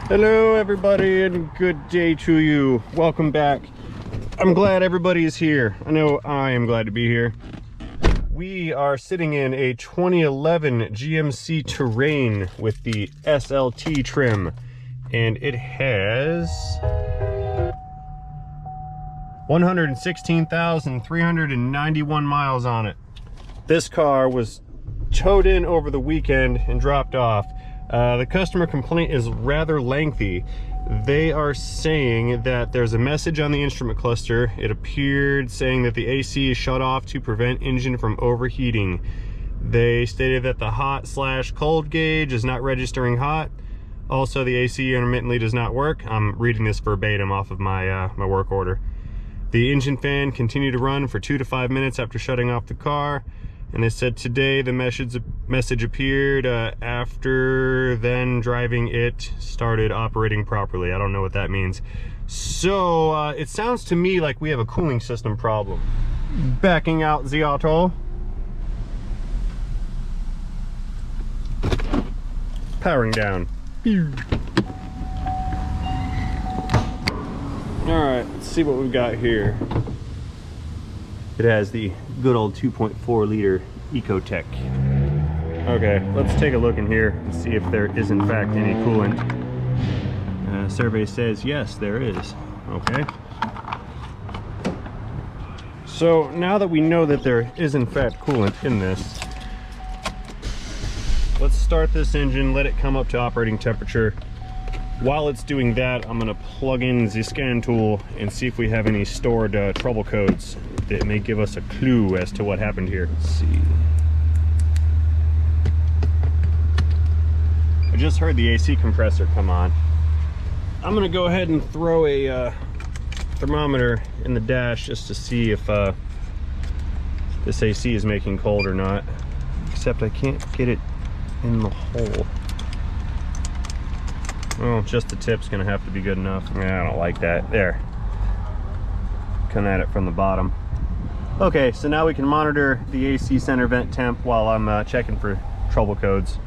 Hello everybody and good day to you. Welcome back. I'm glad everybody is here. I know I am glad to be here. We are sitting in a 2011 GMC Terrain with the SLT trim, and it has 116,391 miles on it. This car was towed in over the weekend and dropped off. The customer complaint is rather lengthy. They are saying that there's a message on the instrument cluster. It appeared saying that the AC is shut off to prevent engine from overheating. They stated that the hot/cold gauge is not registering hot. Also, the AC intermittently does not work. I'm reading this verbatim off of my my work order. The engine fan continued to run for 2 to 5 minutes after shutting off the car. And they said today the message appeared after then driving it started operating properly. I don't know what that means. So it sounds to me like we have a cooling system problem. Backing out the auto. Powering down. Alright, let's see what we've got here. It has the good old 2.4 liter Ecotec. Okay, let's take a look in here and see if there is in fact any coolant. Survey says yes, there is. Okay. So now that we know that there is in fact coolant in this, let's start this engine, let it come up to operating temperature. While it's doing that, I'm going to plug in the scan tool and see if we have any stored trouble codes that may give us a clue as to what happened here. Let's see. I just heard the AC compressor come on. I'm going to go ahead and throw a thermometer in the dash just to see if this AC is making cold or not. Except I can't get it in the hole. Well, just the tip's gonna have to be good enough. Yeah, I don't like that. There. Come at it from the bottom. Okay, so now we can monitor the AC center vent temp while I'm checking for trouble codes.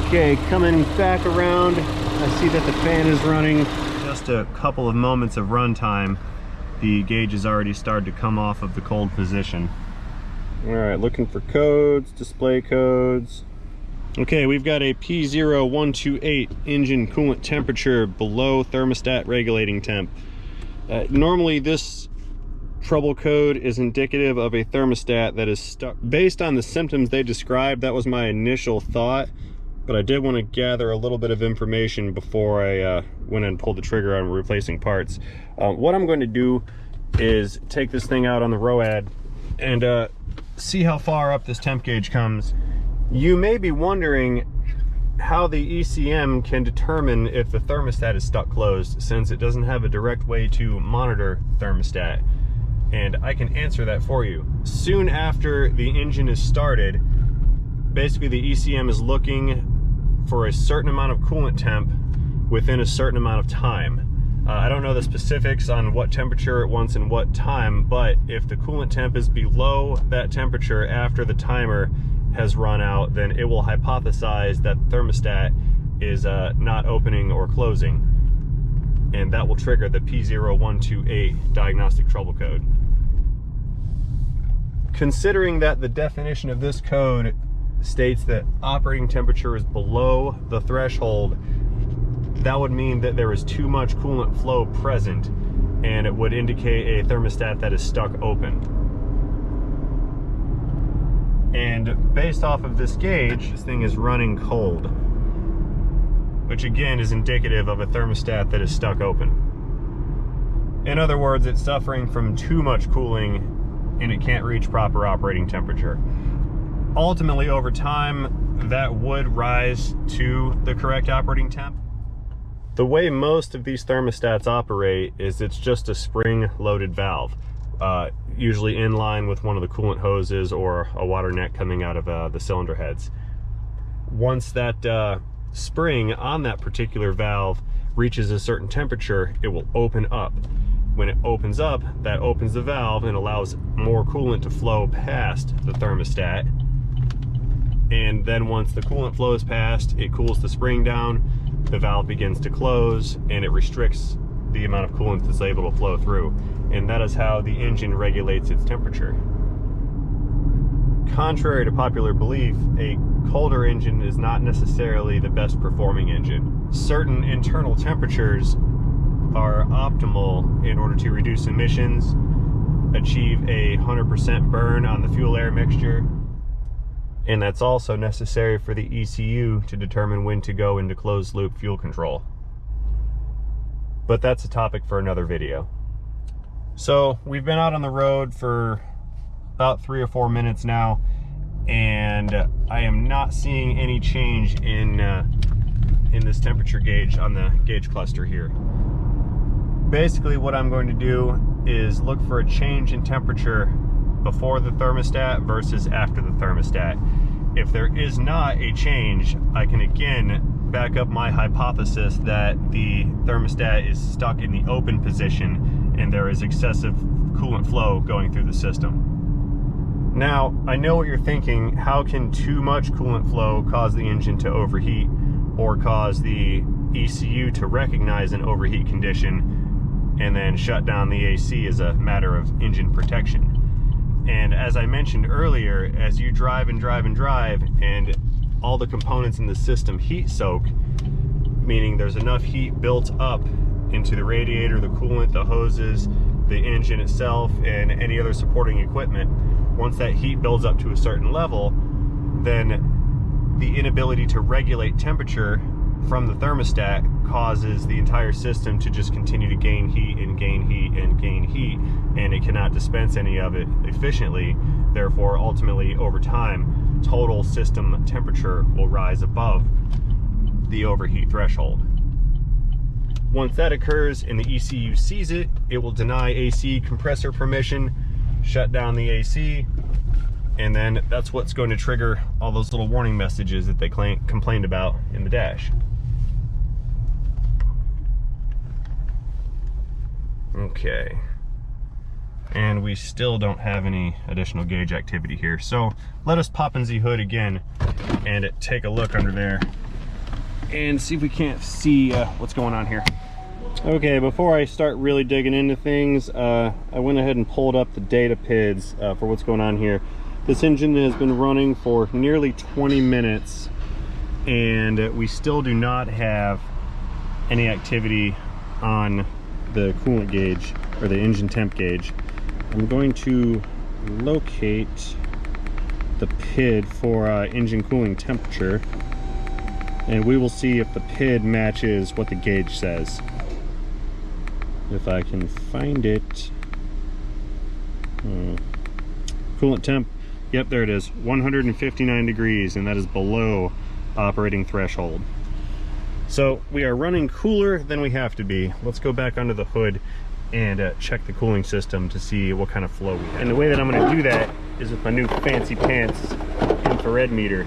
Okay, coming back around, I see that the fan is running. Just a couple of moments of run time, the gauge has already started to come off of the cold position. All right, looking for codes, display codes. Okay, we've got a P0128 engine coolant temperature below thermostat regulating temp. Normally this trouble code is indicative of a thermostat that is stuck. Based on the symptoms they described, that was my initial thought, but I did want to gather a little bit of information before I went and pulled the trigger on replacing parts. What I'm going to do is take this thing out on the ROAD and see how far up this temp gauge comes. You may be wondering how the ECM can determine if the thermostat is stuck closed, since it doesn't have a direct way to monitor thermostat. And I can answer that for you. Soon after the engine is started, basically the ECM is looking for a certain amount of coolant temp within a certain amount of time. I don't know the specifics on what temperature it wants and what time, but if the coolant temp is below that temperature after the timer has run out, then it will hypothesize that the thermostat is not opening or closing, and that will trigger the P0128 diagnostic trouble code. Considering that the definition of this code states that operating temperature is below the threshold, that would mean that there is too much coolant flow present, and it would indicate a thermostat that is stuck open. And based off of this gauge, this thing is running cold, which again is indicative of a thermostat that is stuck open. In other words, it's suffering from too much cooling and it can't reach proper operating temperature. Ultimately, over time, that would rise to the correct operating temp. The way most of these thermostats operate is it's just a spring-loaded valve. Usually in line with one of the coolant hoses or a water neck coming out of the cylinder heads. Once that spring on that particular valve reaches a certain temperature, it will open up. When it opens up, that opens the valve and allows more coolant to flow past the thermostat. And then once the coolant flows past, it cools the spring down, the valve begins to close and it restricts the amount of coolant that's able to flow through. And that is how the engine regulates its temperature. Contrary to popular belief, a colder engine is not necessarily the best performing engine. Certain internal temperatures are optimal in order to reduce emissions, achieve a 100% burn on the fuel-air mixture, and that's also necessary for the ECU to determine when to go into closed-loop fuel control. But that's a topic for another video. So we've been out on the road for about 3 or 4 minutes now, and I am not seeing any change in this temperature gauge on the gauge cluster here. Basically what I'm going to do is look for a change in temperature before the thermostat versus after the thermostat. If there is not a change, I can again back up my hypothesis that the thermostat is stuck in the open position and there is excessive coolant flow going through the system. Now, I know what you're thinking. How can too much coolant flow cause the engine to overheat or cause the ECU to recognize an overheat condition and then shut down the AC as a matter of engine protection? And as I mentioned earlier, as you drive and drive and drive and all the components in the system heat soak, meaning there's enough heat built up into the radiator, the coolant, the hoses, the engine itself, and any other supporting equipment, once that heat builds up to a certain level, then the inability to regulate temperature from the thermostat causes the entire system to just continue to gain heat and gain heat and gain heat, and it cannot dispense any of it efficiently. Therefore, ultimately, over time, total system temperature will rise above the overheat threshold. Once that occurs and the ECU sees it, it will deny AC compressor permission, shut down the AC, and then that's what's going to trigger all those little warning messages that they complained about in the dash. Okay, and we still don't have any additional gauge activity here, so let us pop in the hood again and take a look under there and see if we can't see what's going on here. Okay, before I start really digging into things, I went ahead and pulled up the data PIDs for what's going on here. This engine has been running for nearly 20 minutes and we still do not have any activity on the coolant gauge or the engine temp gauge. I'm going to locate the PID for engine cooling temperature, and we will see if the PID matches what the gauge says. If I can find it. Coolant temp, yep, there it is, 159 degrees, and that is below operating threshold. So we are running cooler than we have to be. Let's go back under the hood and check the cooling system to see what kind of flow we have. And the way that I'm going to do that is with my new fancy pants infrared meter.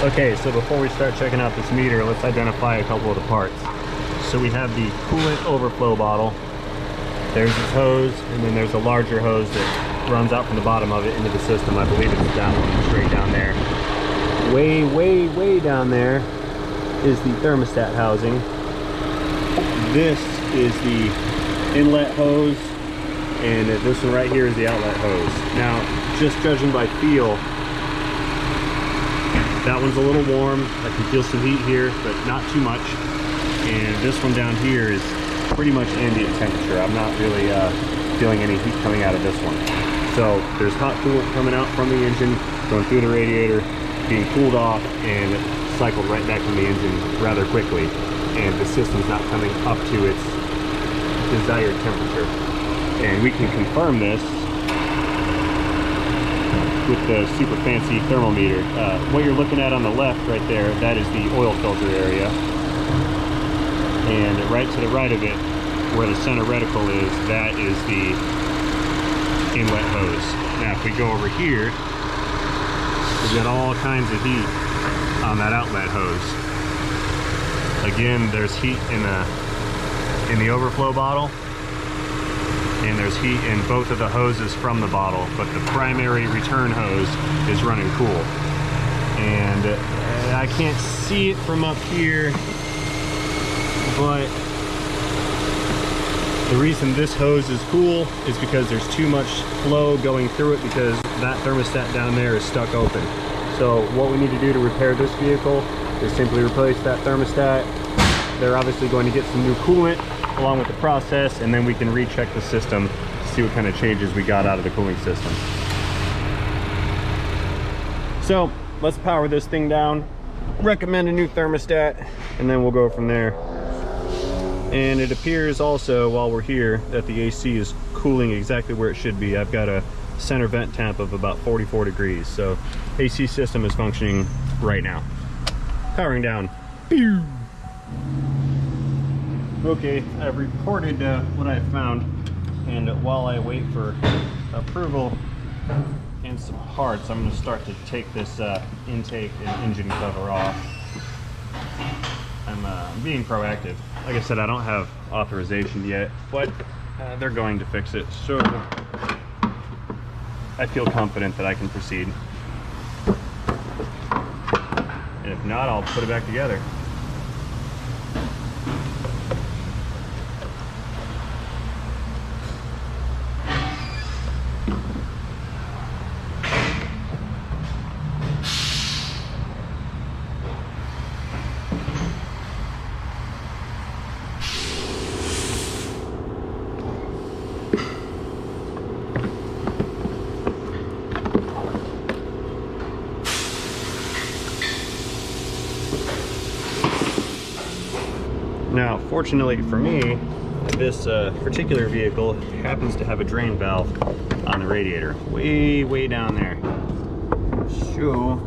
Okay, so before we start checking out this meter, let's identify a couple of the parts. So we have the coolant overflow bottle. There's this hose, and then there's a larger hose that runs out from the bottom of it into the system. I believe it's down straight down there. Way down there is the thermostat housing. This is the inlet hose, and this one right here is the outlet hose. Now, just judging by feel, that one's a little warm. I can feel some heat here, but not too much. And this one down here is pretty much ambient temperature. I'm not really feeling any heat coming out of this one. So there's hot coolant coming out from the engine, going through the radiator, being cooled off, and cycled right back from the engine rather quickly, and the system's not coming up to its desired temperature. And we can confirm this with the super fancy thermometer. What you're looking at on the left right there, that is the oil filter area, and right to the right of it, where the center reticle is, that is the inlet hose. Now if we go over here, we've got all kinds of heat on that outlet hose. Again, there's heat in the overflow bottle, and there's heat in both of the hoses from the bottle, but the primary return hose is running cool. And I can't see it from up here, but the reason this hose is cool is because there's too much flow going through it because that thermostat down there is stuck open. So what we need to do to repair this vehicle is simply replace that thermostat. They're obviously going to get some new coolant along with the process, and then we can recheck the system to see what kind of changes we got out of the cooling system. So let's power this thing down, recommend a new thermostat, and then we'll go from there. And it appears also while we're here that the AC is cooling exactly where it should be. I've got a center vent temp of about 44 degrees, so AC system is functioning right now. Powering down. Okay, I've reported what I found, and while I wait for approval and some parts, I'm going to start to take this intake and engine cover off. I'm being proactive. Like I said, I don't have authorization yet, but they're going to fix it, so I feel confident that I can proceed. And if not, I'll put it back together. Now, fortunately for me, this particular vehicle happens to have a drain valve on the radiator, way down there. So,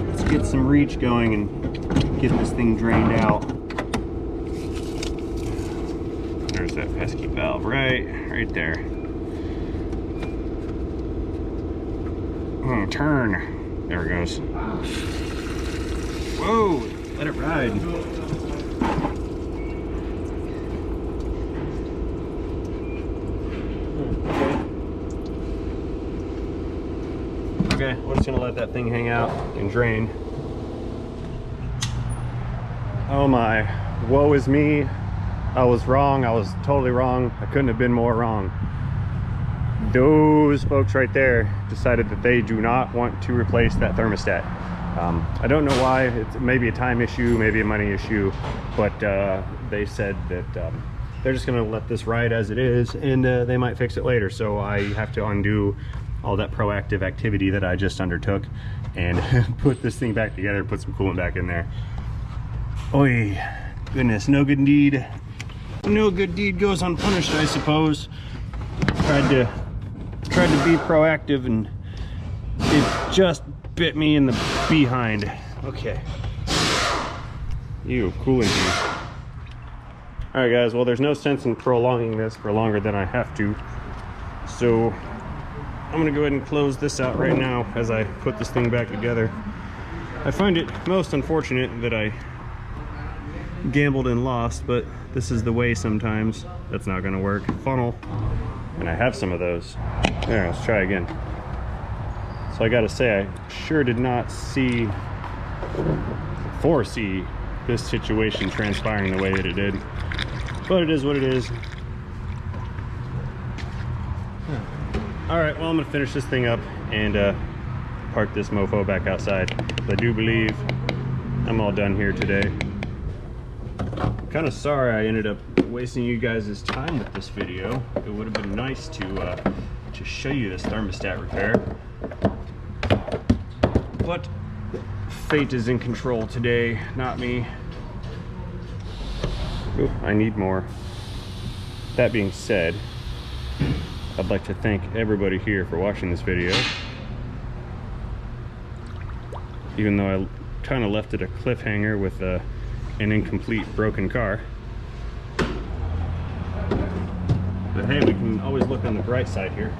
let's get some reach going and get this thing drained out. There's that pesky valve right there. Turn. There it goes. Whoa, let it ride. Okay, we're just gonna let that thing hang out and drain. Oh my, woe is me. I was wrong, I was totally wrong. I couldn't have been more wrong. Those folks right there decided that they do not want to replace that thermostat. I don't know why. It's maybe a time issue, maybe a money issue, but they said that they're just gonna let this ride as it is, and they might fix it later. So I have to undo all that proactive activity that I just undertook and put this thing back together, put some coolant back in there. Oy, goodness, no good deed goes unpunished, I suppose. Tried to be proactive and it just bit me in the behind. Okay. Ew, cooling juice. All right, guys, well, there's no sense in prolonging this for longer than I have to. So I'm gonna go ahead and close this out right now as I put this thing back together. I find it most unfortunate that I gambled and lost, but this is the way sometimes. That's not gonna work. Funnel, and I have some of those. There, let's try again. So I gotta say, I sure did not foresee this situation transpiring the way that it did. But it is what it is. All right, well, I'm gonna finish this thing up and park this mofo back outside. I do believe I'm all done here today. I'm kind of sorry I ended up wasting you guys' time with this video. It would have been nice to show you this thermostat repair. But fate is in control today, not me. Ooh, I need more. That being said, I'd like to thank everybody here for watching this video. Even though I kind of left it a cliffhanger with an incomplete broken car. But hey, we can always look on the bright side here.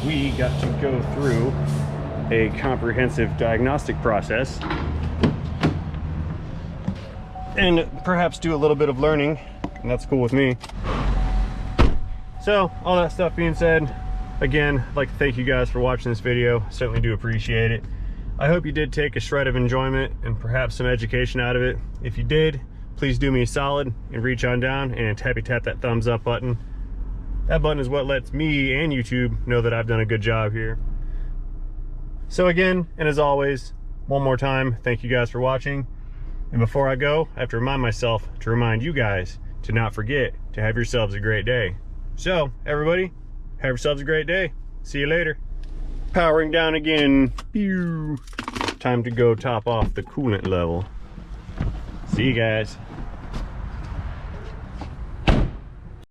We got to go through a comprehensive diagnostic process and perhaps do a little bit of learning, and that's cool with me. So, all that stuff being said, again, I'd like to thank you guys for watching this video. Certainly do appreciate it. I hope you did take a shred of enjoyment and perhaps some education out of it. If you did, please do me a solid and reach on down and tap that thumbs up button. That button is what lets me and YouTube know that I've done a good job here. So again, and as always, one more time, thank you guys for watching. And before I go, I have to remind myself to remind you guys to not forget to have yourselves a great day. So, everybody, have yourselves a great day. See you later. Powering down again. Pew. Time to go top off the coolant level. See you guys.